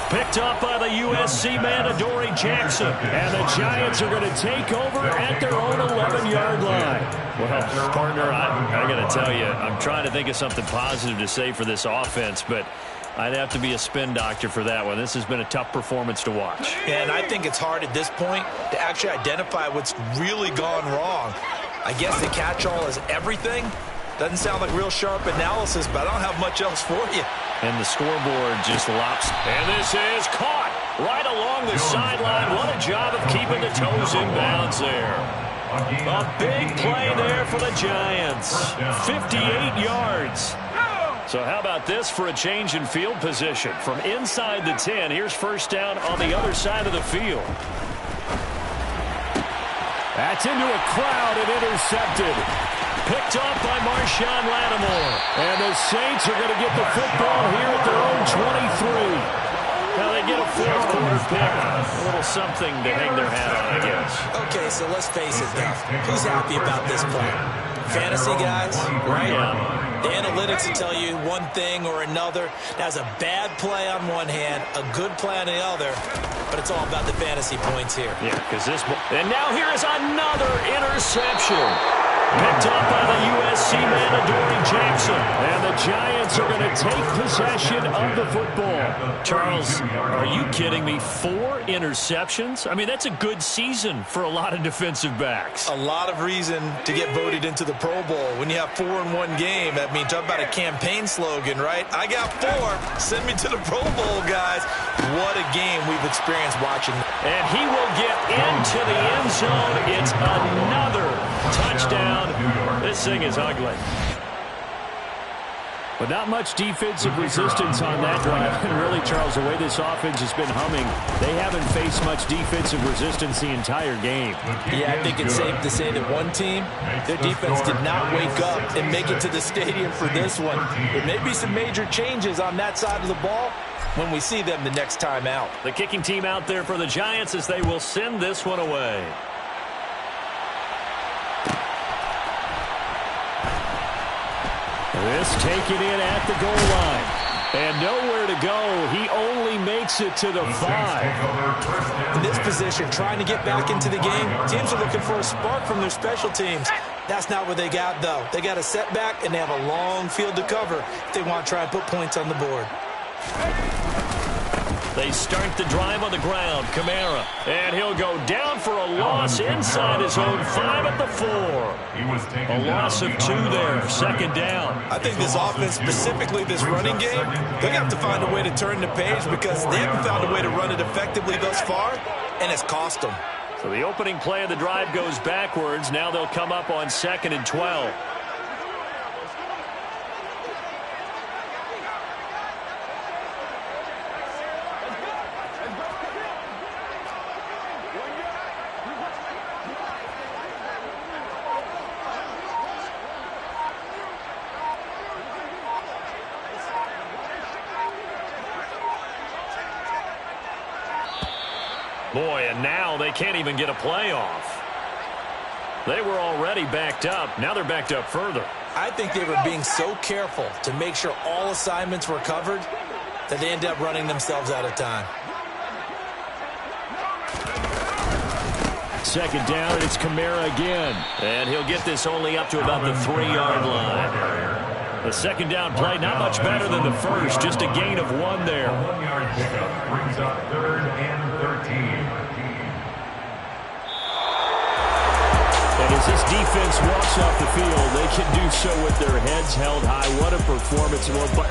Picked up by the USC man, Adoree Jackson. And the Giants are going to take over at their own 11-yard line. Well, partner, I got to tell you, I'm trying to think of something positive to say for this offense, but I'd have to be a spin doctor for that one. This has been a tough performance to watch. And I think it's hard at this point to actually identify what's really gone wrong. I guess the catch-all is everything. Doesn't sound like real sharp analysis, but I don't have much else for you. And the scoreboard just lops. And this is caught right along the sideline. What a job of keeping the toes in bounds there. A big play there for the Giants. 58 yards. So how about this for a change in field position? From inside the 10, here's first down on the other side of the field. That's into a crowd and intercepted. Picked off by Marshawn Lattimore. And the Saints are going to get the football here at their own 23. Now they get a fourth quarter pick. A little something to hang their hat on, I guess. Okay, so let's face it, though. Who's happy about this play? Fantasy guys, right? Yeah. The analytics will tell you one thing or another. That's a bad play on one hand, a good play on the other, but it's all about the fantasy points here. Yeah, because this... And now here is another interception. Picked up by the USC man, Adoree Jackson. And the Giants are going to take possession of the football. Charles, are you kidding me? 4 interceptions? I mean, that's a good season for a lot of defensive backs. A lot of reason to get voted into the Pro Bowl. When you have 4 in one game, I mean, talk about a campaign slogan, right? I got 4. Send me to the Pro Bowl, guys. What a game we've experienced watching. And he will get into the end zone. It's another touchdown. This thing is ugly. But not much defensive resistance on that drive. And really, Charles, the way this offense has been humming, they haven't faced much defensive resistance the entire game. Yeah, I think it's safe to say that one team, their defense did not wake up and make it to the stadium for this one. There may be some major changes on that side of the ball when we see them the next time out. The kicking team out there for the Giants as they will send this one away. This taken in at the goal line. And nowhere to go. He only makes it to the 5. In this position, trying to get back into the game, teams are looking for a spark from their special teams. That's not what they got, though. They got a setback, and they have a long field to cover if they want to try and put points on the board. They start the drive on the ground. Kamara. And he'll go down for a loss inside his own 5 at the 4. A loss of 2 there. Second down. I think this offense, specifically this running game, they're going to have to find a way to turn the page because they haven't found a way to run it effectively thus far, and it's cost them. So the opening play of the drive goes backwards. Now they'll come up on 2nd and 12. Boy, and now they can't even get a playoff. They were already backed up. Now they're backed up further. I think they were being so careful to make sure all assignments were covered that they ended up running themselves out of time. Second down, and it's Kamara again. And he'll get this only up to about the 3-yard line. The second down play, not much better than the first. Just a gain of 1 there. A 1-yard pickup brings up 3rd and 13. And as this defense walks off the field, they can do so with their heads held high. What a performance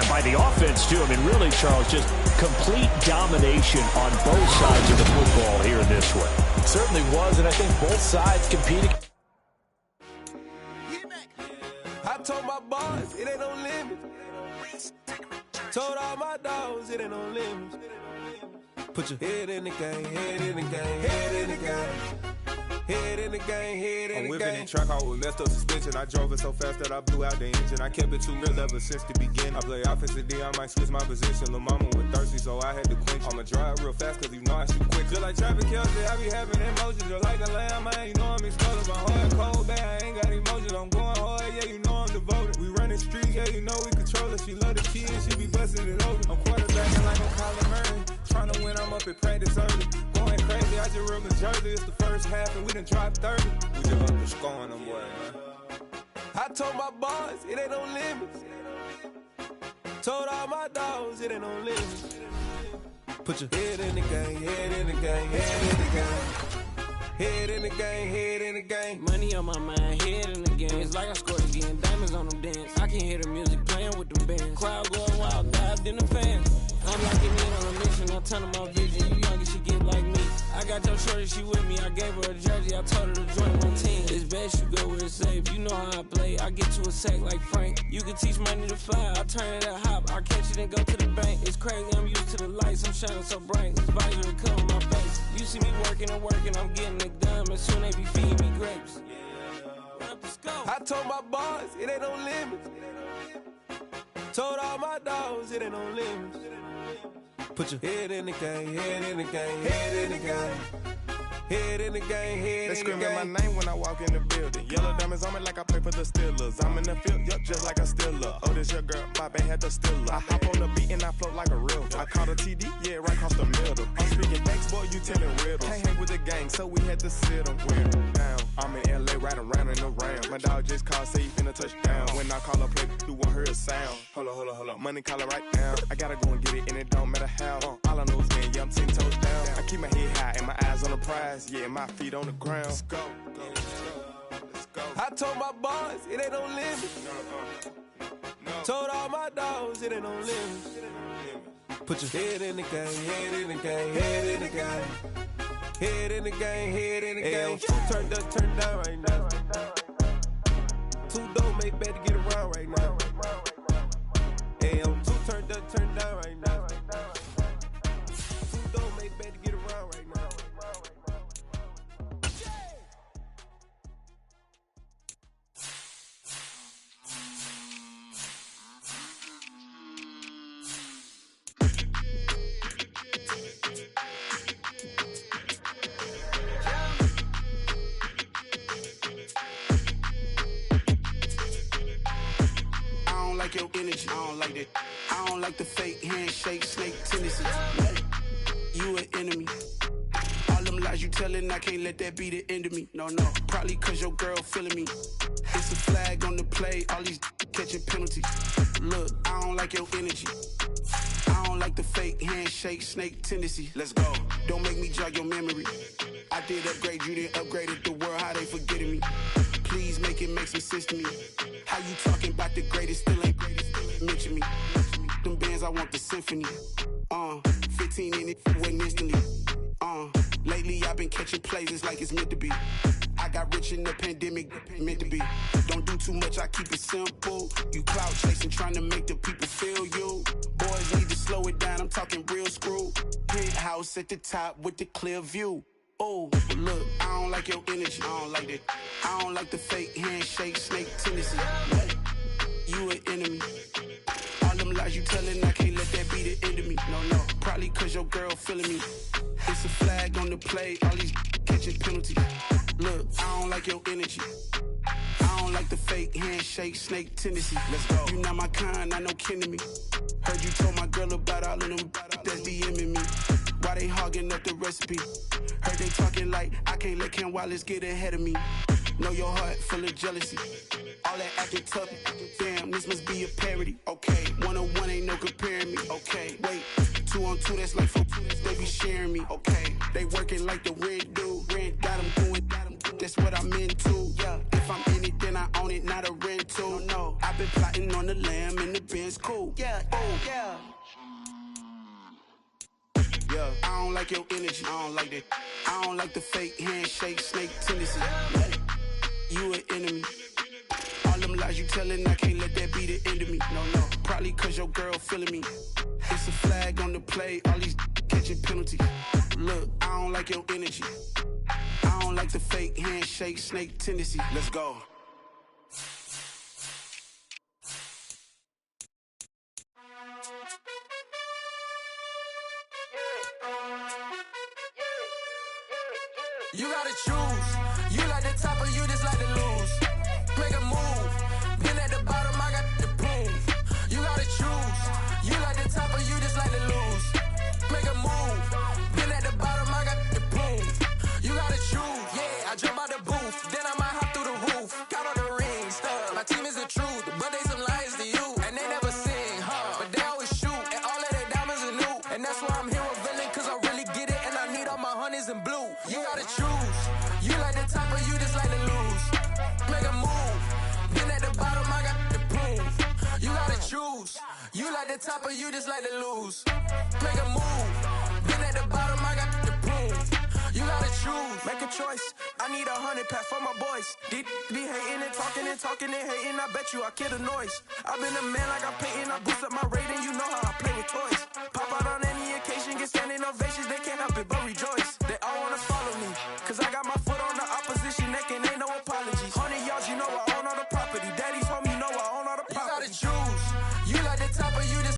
by the offense, too. I mean, really, Charles, just complete domination on both sides of the football here in this one. It certainly was, and I think both sides competed. I told my boys, it ain't no limit. Told all my dogs, it ain't no limit. Put your head in the game, head in the game, head in the game. Head in the game, head in the game. I'm whipping in track out with messed up suspension. I drove it so fast that I blew out the engine. I kept it too real ever since the beginning. I play offensive D, I might switch my position. Lil' mama was thirsty, so I had to quench. I'ma drive real fast, cause you know I shoot quick. Just like Travis Kelce, I be having emotions. Just like a lamb, man, you know I'm explosive. My heart cold, bad, I ain't got emotions. I'm going hard, yeah, you know I'm devoted. We running streets, yeah, you know we control it. She love the kids, she be busting it over. I'm quarterbacking like I'm Kyler Murray. Tryna win, I'm up at practice early. Going crazy, I just real the jersey. It's the first half and we done dropped 30. We just underscoring them, boy, man. I told my boys, it ain't no limits. Told all my dogs, it ain't no limits. Put your head in the game, head in the game, head in the game. Head in the game, head in the game. Money on my mind, head in the game. It's like I scored again, diamonds on them dance. I can hear the music playing with them bands. Crowd going wild, dived in the fans. I'm locking in on a mission, I'm turning my vision. You young, she get like me. I got your shorty, she with me. I gave her a jersey, I told her to join my team. It's best you go where it's safe. You know how I play. I get to a sack like Frank. You can teach money to fly. I turn it at hop. I catch it and go to the bank. It's crazy, I'm used to the lights. I'm shining so bright. This visor will cover my face. You see me working and working. I'm getting it done. And soon they be feeding me grapes. I told my boys, it ain't no limits. Told all my dogs, it ain't no limits. Put your head in the game, head in the game, head in the game. Head in the game, head in the game. They screaming my name when I walk in the building. Yellow diamonds on me like I play for the Steelers. I'm in the field, yup, just like a Steeler. Oh, this your girl, my band had the Steeler. I hop on the beat and I float like a real. I caught a TD, yeah, right across the middle. I'm speaking thanks, boy, you telling riddles. Can't hang with the gang, so we had to sit them wear down. I'm in LA, riding around in the round. My dog just called, say he finna touch down. When I call a play, you won't hear a sound. Hold up, money call it right down. I gotta go and get it, and it don't matter how. All I know is getting, yeah, I'm 10 toes down. I keep my head high and my eyes on the prize. Yeah, my feet on the ground. Let's go. I told my boys, it ain't no limits. Told all my dogs, it ain't no limits. Put your head in the game, head in the game, head in the game. Head in the game, head in the game. Turned up, turned down right now. Too dope, make better get around right now. Hey, I'm too turned up, turned down right now. Too dope, make better get around right now. Your energy, I don't like that. I don't like the fake handshake, snake tendencies. You an enemy. All them lies you telling, I can't let that be the end of me. No, probably cause your girl feeling me. It's a flag on the play, all these catching penalties. Look, I don't like your energy. I don't like the fake handshake, snake tendency. Let's go. Don't make me jog your memory. I did upgrade, you didn't upgrade it. The world, how they forgetting me. Please make it make some sense to me. How you talking about the greatest, still ain't greatest, mention me. Them bands, I want the symphony. 15 in it, wasn't instantly. Lately I've been catching plays, it's like it's meant to be. I got rich in the pandemic, meant to be. Don't do too much, I keep it simple. You clout chasing, trying to make the people feel you. Boys need to slow it down, I'm talking real screw. Penthouse at the top with the clear view. Oh, look, I don't like your energy, I don't like that. I don't like the fake handshake, snake tendency. You an enemy. All them lies you telling, I can't let that be the end of me. No, probably cause your girl feeling me. It's a flag on the play, all these catching penalties. Look, I don't like your energy. I don't like the fake handshake, snake tendency. Let's go. You not my kind, I know kin to me. Heard you told my girl about all of them that's DMing me. Why they hogging up the recipe? Heard they talking like I can't let Ken Wallace get ahead of me. Know your heart full of jealousy. All that acting tough. Damn, this must be a parody. Okay, 1-on-1 ain't no comparing me. Okay, wait, 2-on-2 that's like 4-2. They be sharing me. Okay, they working like the rent do. Rent got them doing. That's what I'm into. Yeah, if I'm in it, then I own it, not a rental. No, I've been plotting on the lamb and the Benz cool. Yeah, oh yeah. Yeah, I don't like your energy, I don't like that. I don't like the fake handshake, snake tendency. You an enemy. All them lies you telling, I can't let that be the end of me. No, probably cause your girl feeling me. It's a flag on the play, all these catching penalties. Look, I don't like your energy. I don't like the fake handshake, snake tendency. Let's go. You gotta choose. You like the top or you just like to lose. Make a move. Been at the bottom, I got the proof. You gotta choose. You like the top or you just like to lose. Make a move. Been at the bottom, I got the proof. You gotta choose. Yeah, I jump out the booth. Then I might hop through the roof. Count on the rings. My team is the truth, but they some liars to you. And they never sing, but they always shoot. And all of their diamonds are new. And that's why I'm here with Villain, cause I really get it. And I need all my honeys in blue. You gotta choose. You like the top or you just like to lose. Make a move. Been at the bottom, I got the proof. You gotta choose. You like the top or you just like to lose. Make a move. Been at the bottom, I got the proof. You gotta choose. Make a choice. I need 100 pack for my boys. Be hating and talking and hating. I bet you I kill the noise. I've been a man like I'm Peyton. I boost up my rating. You know how I play with toys. Pop out on any occasion, get standing ovations. They can't help it but rejoice. They all wanna follow me, cause I got